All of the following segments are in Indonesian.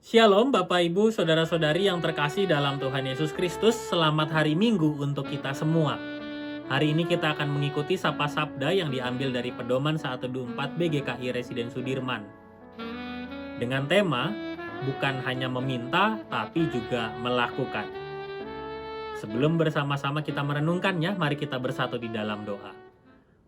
Shalom Bapak Ibu Saudara-saudari yang terkasih dalam Tuhan Yesus Kristus. Selamat hari Minggu untuk kita semua. Hari ini kita akan mengikuti Sapa Sabda yang diambil dari Pedoman 124 BGKI Residen Sudirman. Dengan tema, bukan hanya meminta tapi juga melakukan. Sebelum bersama-sama kita merenungkannya, mari kita bersatu di dalam doa.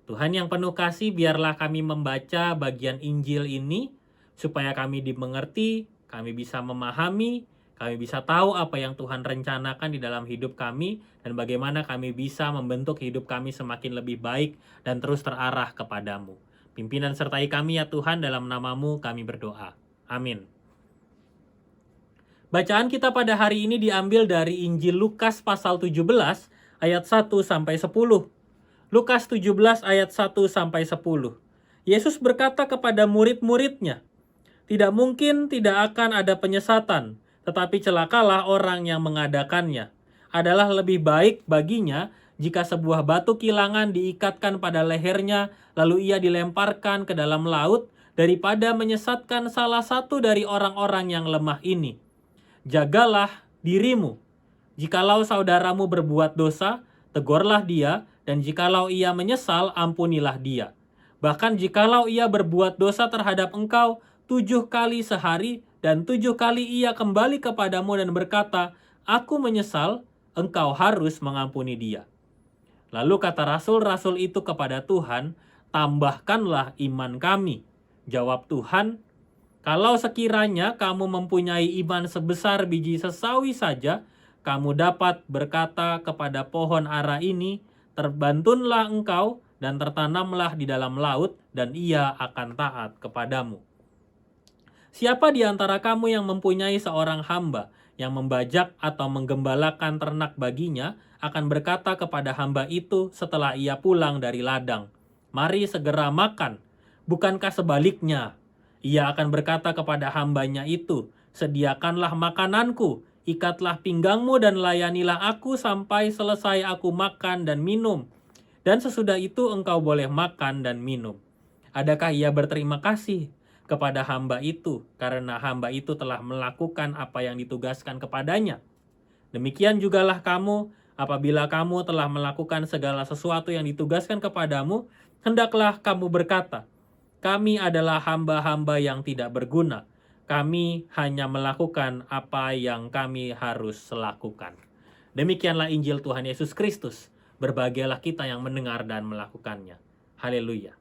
Tuhan yang penuh kasih, biarlah kami membaca bagian Injil ini supaya kami dimengerti, kami bisa memahami, kami bisa tahu apa yang Tuhan rencanakan di dalam hidup kami, dan bagaimana kami bisa membentuk hidup kami semakin lebih baik dan terus terarah kepadamu. Pimpinan sertai kami ya Tuhan, dalam namamu kami berdoa. Amin. Bacaan kita pada hari ini diambil dari Injil Lukas pasal 17 ayat 1 sampai 10. Lukas 17 ayat 1 sampai 10. Yesus berkata kepada murid-muridnya, "Tidak mungkin tidak akan ada penyesatan, tetapi celakalah orang yang mengadakannya. Adalah lebih baik baginya jika sebuah batu kilangan diikatkan pada lehernya, lalu ia dilemparkan ke dalam laut, daripada menyesatkan salah satu dari orang-orang yang lemah ini. Jagalah dirimu. Jikalau saudaramu berbuat dosa, tegurlah dia, dan jikalau ia menyesal, ampunilah dia. Bahkan jikalau ia berbuat dosa terhadap engkau 7 kali sehari, dan 7 kali ia kembali kepadamu dan berkata, 'Aku menyesal,' engkau harus mengampuni dia." Lalu kata rasul-rasul itu kepada Tuhan, "Tambahkanlah iman kami." Jawab Tuhan, "Kalau sekiranya kamu mempunyai iman sebesar biji sesawi saja, kamu dapat berkata kepada pohon ara ini, 'Terbantunlah engkau dan tertanamlah di dalam laut,' dan ia akan taat kepadamu. Siapa di antara kamu yang mempunyai seorang hamba yang membajak atau menggembalakan ternak baginya, akan berkata kepada hamba itu setelah ia pulang dari ladang, 'Mari segera makan.' Bukankah sebaliknya? Ia akan berkata kepada hambanya itu, 'Sediakanlah makananku, ikatlah pinggangmu dan layanilah aku sampai selesai aku makan dan minum. Dan sesudah itu engkau boleh makan dan minum.' Adakah ia berterima kasih kepada hamba itu karena hamba itu telah melakukan apa yang ditugaskan kepadanya? Demikian jugalah kamu, apabila kamu telah melakukan segala sesuatu yang ditugaskan kepadamu, hendaklah kamu berkata, 'Kami adalah hamba-hamba yang tidak berguna. Kami hanya melakukan apa yang kami harus lakukan.'" Demikianlah Injil Tuhan Yesus Kristus. Berbahagialah kita yang mendengar dan melakukannya. Haleluya.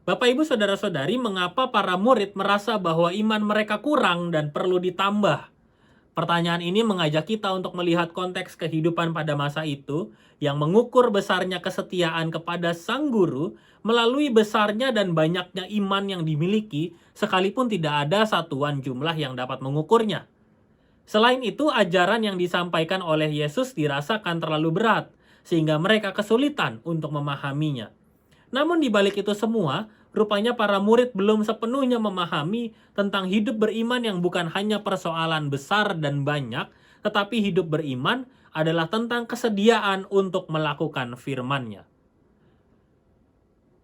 Bapak Ibu Saudara-saudari, mengapa para murid merasa bahwa iman mereka kurang dan perlu ditambah? Pertanyaan ini mengajak kita untuk melihat konteks kehidupan pada masa itu yang mengukur besarnya kesetiaan kepada sang guru melalui besarnya dan banyaknya iman yang dimiliki, sekalipun tidak ada satuan jumlah yang dapat mengukurnya. Selain itu, ajaran yang disampaikan oleh Yesus dirasakan terlalu berat, sehingga mereka kesulitan untuk memahaminya. Namun di balik itu semua, rupanya para murid belum sepenuhnya memahami tentang hidup beriman yang bukan hanya persoalan besar dan banyak, tetapi hidup beriman adalah tentang kesediaan untuk melakukan firman-Nya.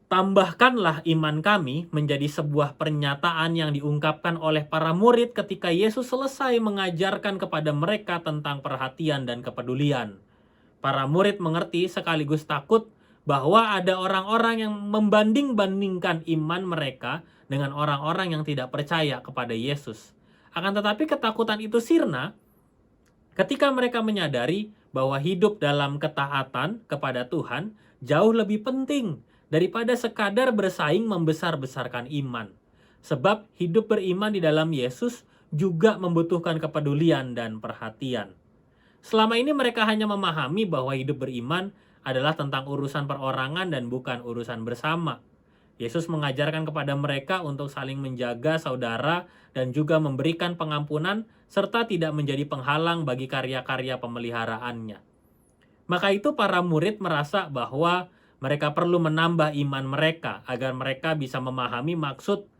Tambahkanlah iman kami menjadi sebuah pernyataan yang diungkapkan oleh para murid ketika Yesus selesai mengajarkan kepada mereka tentang perhatian dan kepedulian. Para murid mengerti sekaligus takut bahwa ada orang-orang yang membanding-bandingkan iman mereka dengan orang-orang yang tidak percaya kepada Yesus. Akan tetapi ketakutan itu sirna ketika mereka menyadari bahwa hidup dalam ketaatan kepada Tuhan jauh lebih penting daripada sekadar bersaing membesar-besarkan iman. Sebab hidup beriman di dalam Yesus juga membutuhkan kepedulian dan perhatian. Selama ini mereka hanya memahami bahwa hidup beriman adalah tentang urusan perorangan dan bukan urusan bersama. Yesus mengajarkan kepada mereka untuk saling menjaga saudara dan juga memberikan pengampunan serta tidak menjadi penghalang bagi karya-karya pemeliharaannya. Maka itu para murid merasa bahwa mereka perlu menambah iman mereka agar mereka bisa memahami maksud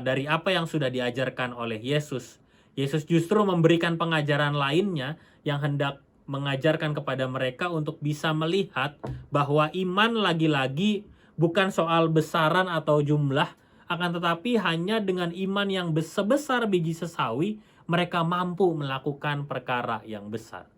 dari apa yang sudah diajarkan oleh Yesus. Yesus justru memberikan pengajaran lainnya yang hendak mengajarkan kepada mereka untuk bisa melihat bahwa iman lagi-lagi bukan soal besaran atau jumlah, Akan tetapi hanya dengan iman yang sebesar biji sesawi, mereka mampu melakukan perkara yang besar.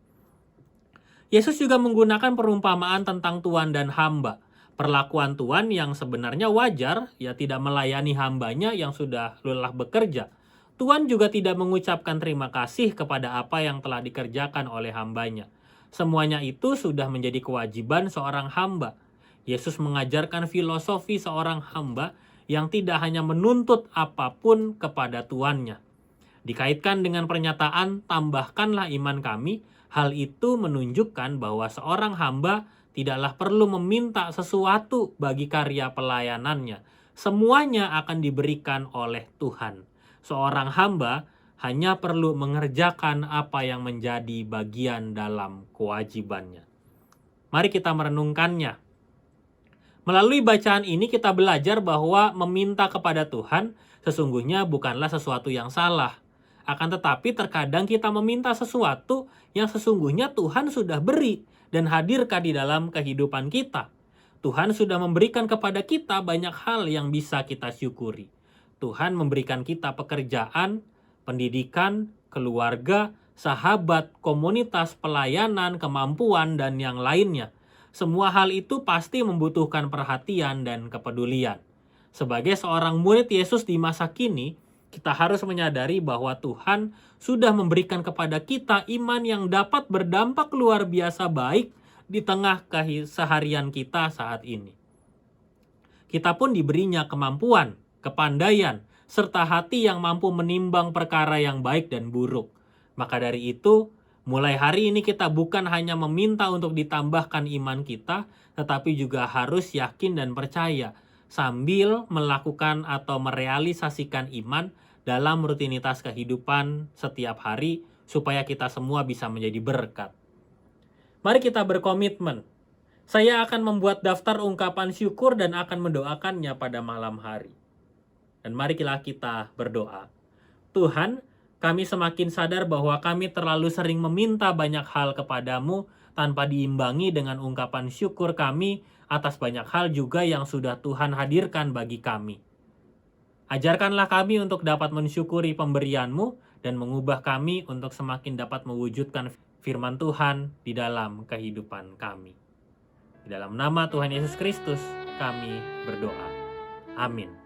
Yesus juga menggunakan perumpamaan tentang tuan dan hamba. Perlakuan tuan yang sebenarnya wajar, ya tidak melayani hambanya yang sudah lelah bekerja. Tuan juga tidak mengucapkan terima kasih kepada apa yang telah dikerjakan oleh hambanya. Semuanya itu sudah menjadi kewajiban seorang hamba. Yesus mengajarkan filosofi seorang hamba yang tidak hanya menuntut apapun kepada tuannya. Dikaitkan dengan pernyataan tambahkanlah iman kami, hal itu menunjukkan bahwa seorang hamba tidaklah perlu meminta sesuatu bagi karya pelayanannya. Semuanya akan diberikan oleh Tuhan. Seorang hamba hanya perlu mengerjakan apa yang menjadi bagian dalam kewajibannya. Mari kita merenungkannya. Melalui bacaan ini kita belajar bahwa meminta kepada Tuhan sesungguhnya bukanlah sesuatu yang salah. Akan tetapi terkadang kita meminta sesuatu yang sesungguhnya Tuhan sudah beri dan hadirkan di dalam kehidupan kita. Tuhan sudah memberikan kepada kita banyak hal yang bisa kita syukuri. Tuhan memberikan kita pekerjaan, pendidikan, keluarga, sahabat, komunitas, pelayanan, kemampuan, dan yang lainnya. Semua hal itu pasti membutuhkan perhatian dan kepedulian. Sebagai seorang murid Yesus di masa kini, kita harus menyadari bahwa Tuhan sudah memberikan kepada kita iman yang dapat berdampak luar biasa baik di tengah keseharian kita saat ini. Kita pun diberinya kemampuan, kepandaian, serta hati yang mampu menimbang perkara yang baik dan buruk. Maka dari itu, mulai hari ini kita bukan hanya meminta untuk ditambahkan iman kita, tetapi juga harus yakin dan percaya sambil melakukan atau merealisasikan iman dalam rutinitas kehidupan setiap hari supaya kita semua bisa menjadi berkat. Mari kita berkomitmen. Saya akan membuat daftar ungkapan syukur dan akan mendoakannya pada malam hari. Dan marilah kita berdoa. Tuhan, kami semakin sadar bahwa kami terlalu sering meminta banyak hal kepadamu tanpa diimbangi dengan ungkapan syukur kami atas banyak hal juga yang sudah Tuhan hadirkan bagi kami. Ajarkanlah kami untuk dapat mensyukuri pemberian-Mu dan mengubah kami untuk semakin dapat mewujudkan firman Tuhan di dalam kehidupan kami. Di dalam nama Tuhan Yesus Kristus kami berdoa. Amin.